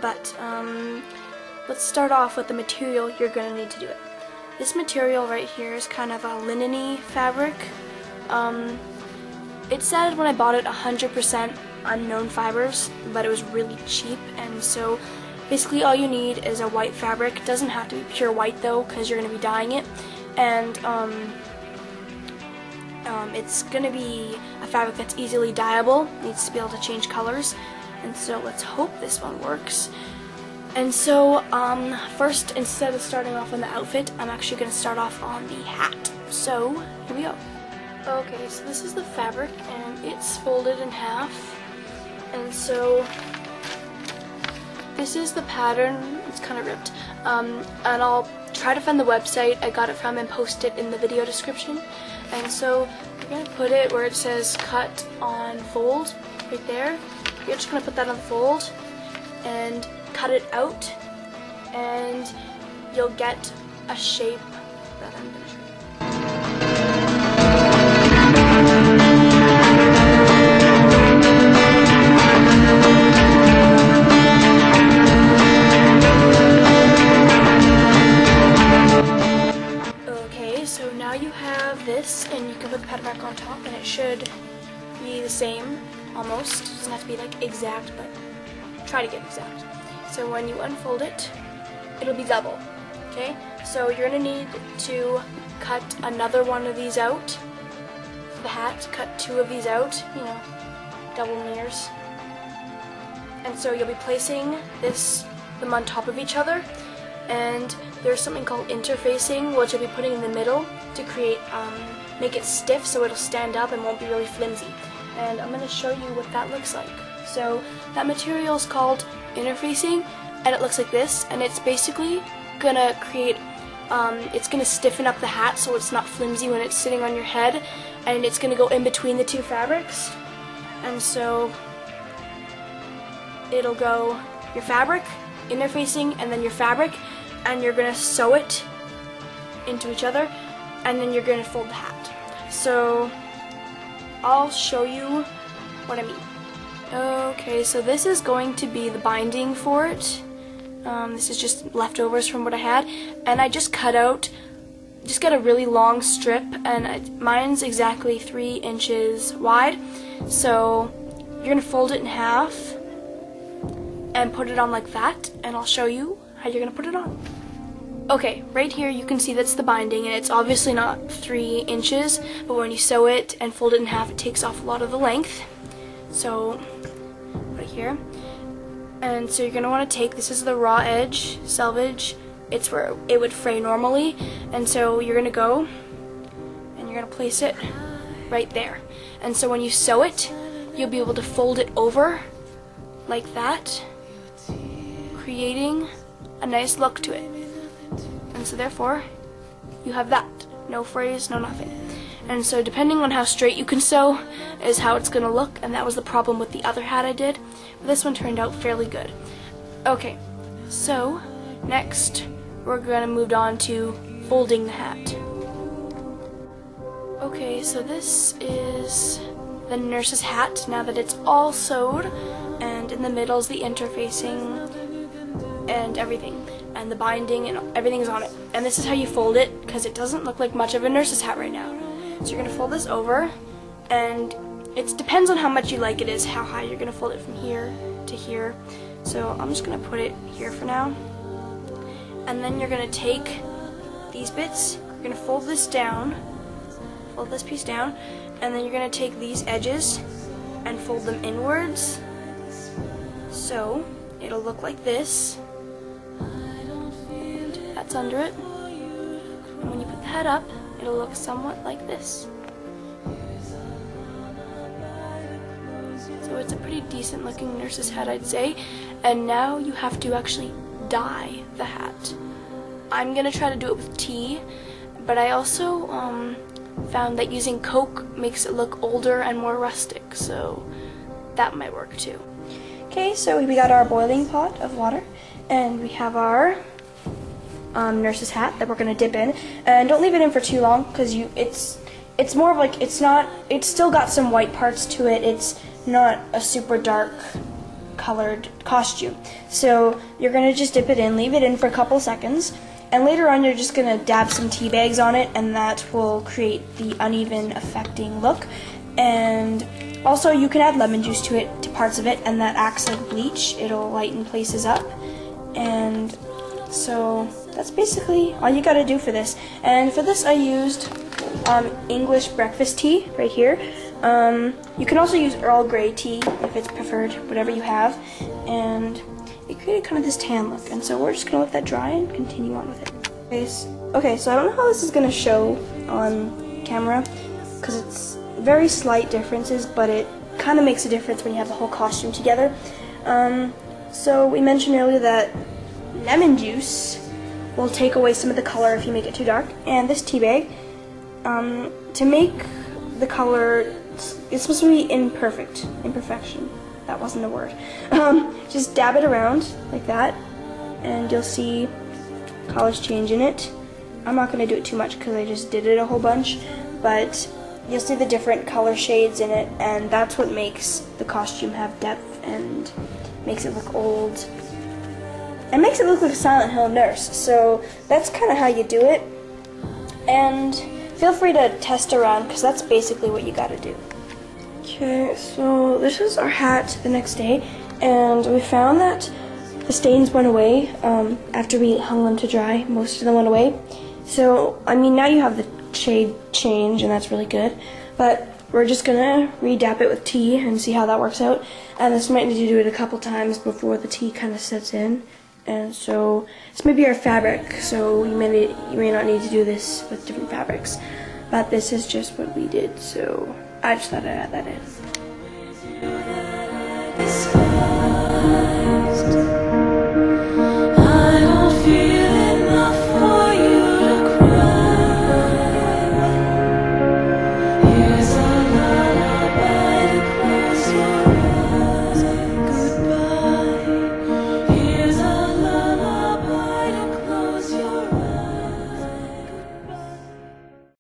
but let's start off with the material you're going to need to do it. This material right here is kind of a linen-y fabric. It said when I bought it 100% unknown fibers, but it was really cheap, and so basically all you need is a white fabric. It doesn't have to be pure white though, because you're going to be dyeing it, and it's going to be a fabric that's easily dyeable, needs to be able to change colors, and so let's hope this one works. And so first, instead of starting off on the outfit, I'm actually going to start off on the hat. So here we go. Okay, so this is the fabric, and it's folded in half, and so this is the pattern. It's kind of ripped, and I'll try to find the website I got it from and post it in the video description. And so you're going to put it where it says cut on fold, right there. You're just going to put that on fold and cut it out, and you'll get a shape that I'm going to show you. Okay, so now you have this, and you can put the pattern back on top, and it should be the same, almost. It doesn't have to be like exact, but try to get exact. So when you unfold it, it'll be double, okay? So you're going to need to cut another one of these out for the hat, cut two of these out, you know, double layers. And so you'll be placing them on top of each other, and there's something called interfacing, which you'll be putting in the middle to create, make it stiff so it'll stand up and won't be really flimsy. And I'm going to show you what that looks like. So that material is called interfacing, and it looks like this, and it's basically gonna create, it's gonna stiffen up the hat so it's not flimsy when it's sitting on your head, and it's gonna go in between the two fabrics. And so it'll go your fabric, interfacing, and then your fabric, and you're gonna sew it into each other, and then you're gonna fold the hat. So I'll show you what I mean. Okay, so this is going to be the binding for it. This is just leftovers from what I had, and I just got a really long strip, and mine's exactly 3 inches wide. So you're gonna fold it in half and put it on like that, and I'll show you how you're gonna put it on. Okay, right here you can see that's the binding, and it's obviously not 3 inches, but when you sew it and fold it in half, it takes off a lot of the length. So right here, and so you're going to want to take, this is the raw edge, selvage, it's where it would fray normally, and so you're going to go and you're going to place it right there. And so when you sew it, you'll be able to fold it over like that, creating a nice look to it. And so therefore you have that, no frays, no nothing. And so depending on how straight you can sew is how it's going to look, and that was the problem with the other hat I did. But this one turned out fairly good. Okay, so next we're going to move on to folding the hat. Okay, so this is the nurse's hat now that it's all sewed, and in the middle is the interfacing and everything, and the binding and everything's on it. And this is how you fold it, because it doesn't look like much of a nurse's hat right now. So you're going to fold this over, and it depends on how much you like it is, how high you're going to fold it from here to here. So I'm just going to put it here for now. And then you're going to take these bits, you're going to fold this down, fold this piece down, and then you're going to take these edges and fold them inwards. So it'll look like this. And that's under it. And when you put the head up, it'll look somewhat like this. So it's a pretty decent looking nurse's hat, I'd say. And now you have to actually dye the hat. I'm gonna try to do it with tea, but I also found that using Coke makes it look older and more rustic, so that might work too. Okay, so we got our boiling pot of water, and we have our nurse's hat that we're gonna dip in, and don't leave it in for too long, because it's more of like, it's still got some white parts to it. It's not a super dark colored costume. So you're going to just dip it in, leave it in for a couple seconds, and later on you're just going to dab some tea bags on it, and that will create the uneven affecting look. And also you can add lemon juice to it, to parts of it, and that acts like bleach. It'll lighten places up. And so that's basically all you gotta do for this. And for this I used English breakfast tea right here. You can also use Earl Grey tea if it's preferred, whatever you have. And it created kind of this tan look. And so we're just gonna let that dry and continue on with it. Okay, so I don't know how this is gonna show on camera because it's very slight differences, but it kind of makes a difference when you have the whole costume together. So we mentioned earlier that lemon juice will take away some of the color if you make it too dark, and this tea bag, to make the color, it's supposed to be imperfection, that wasn't a word, just dab it around like that, and you'll see colors change in it. I'm not going to do it too much because I just did it a whole bunch, but you'll see the different color shades in it, and that's what makes the costume have depth and makes it look old. It makes it look like a Silent Hill nurse, so that's kind of how you do it. And feel free to test around, because that's basically what you gotta do. Okay, so this is our hat the next day, and we found that the stains went away after we hung them to dry. Most of them went away. So, I mean, now you have the shade change, and that's really good. But we're just gonna re-dap it with tea and see how that works out. And this might need to do it a couple times before the tea kind of sets in. And so this may be our fabric, so you may not need to do this with different fabrics. But this is just what we did, so I just thought I'd add that in.